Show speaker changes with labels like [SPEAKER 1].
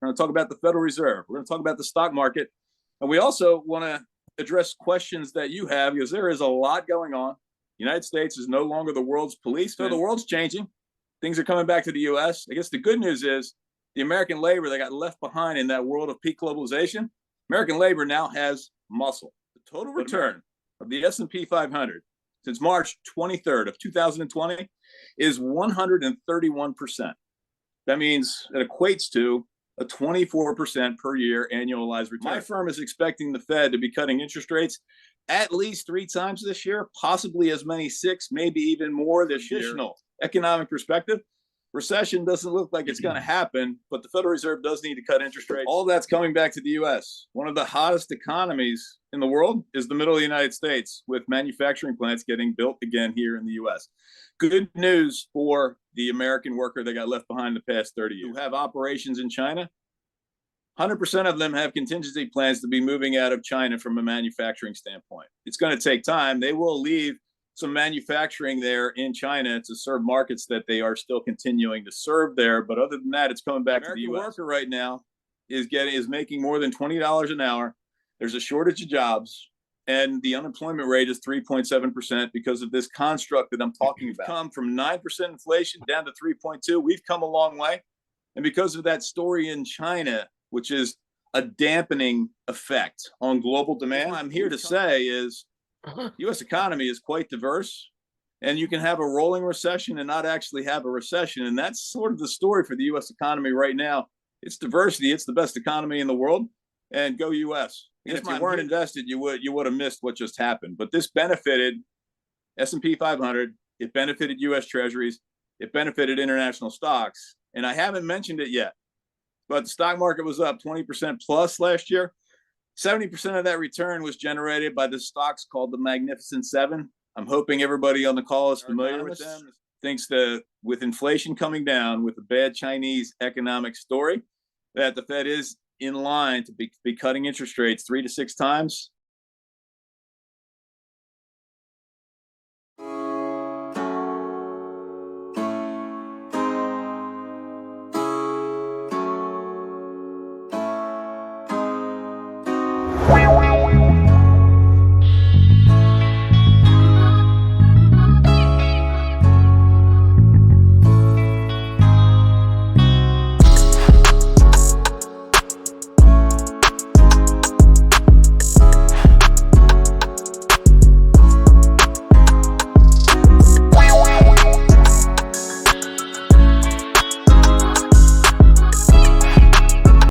[SPEAKER 1] We're going to talk about the Federal Reserve. We're going to talk about the stock market. And we also want to address questions that you have because there is a lot going on. The United States is no longer the world's police. So the world's changing. Things are coming back to the U.S. I guess the good news is the American labor that got left behind in that world of peak globalization, American labor now has muscle. The total return of the S&P 500 since March 23rd of 2020 is 131%. That means it equates to a 24% per year annualized return. My firm is expecting the Fed to be cutting interest rates at least 3 times this year, possibly as many 6, maybe even more this year. Additional economic perspective, recession doesn't look like it's going to happen, but the Federal Reserve does need to cut interest rates. All that's coming back to the U.S. One of the hottest economies in the world is the middle of the United States, with manufacturing plants getting built again here in the U.S. Good news for the American worker that got left behind the past 30 years. Who have operations in China, 100% of them have contingency plans to be moving out of China from a manufacturing standpoint. It's going to take time. They will leave some manufacturing there in China to serve markets that they are still continuing to serve there. But other than that, it's coming back to the U.S. worker right now is making more than $20 an hour. There's a shortage of jobs, and the unemployment rate is 3.7% because of this construct that I'm talking about. We've come from 9% inflation down to 3.2. We've come a long way. And because of that story in China, which is a dampening effect on global demand, what I'm here to say is the U.S. economy is quite diverse, and you can have a rolling recession and not actually have a recession. And that's sort of the story for the U.S. economy right now. It's diversity. It's the best economy in the world, and go U.S. And if you weren't invested, you would have missed what just happened. But this benefited S&P 500. It benefited U.S. Treasuries. It benefited international stocks. And I haven't mentioned it yet, but the stock market was up 20% plus last year. 70% of that return was generated by the stocks called the Magnificent Seven. I'm hoping everybody on the call is familiar with them. Thinks that with inflation coming down, with a bad Chinese economic story, that the Fed is in line to be cutting interest rates 3 to 6 times.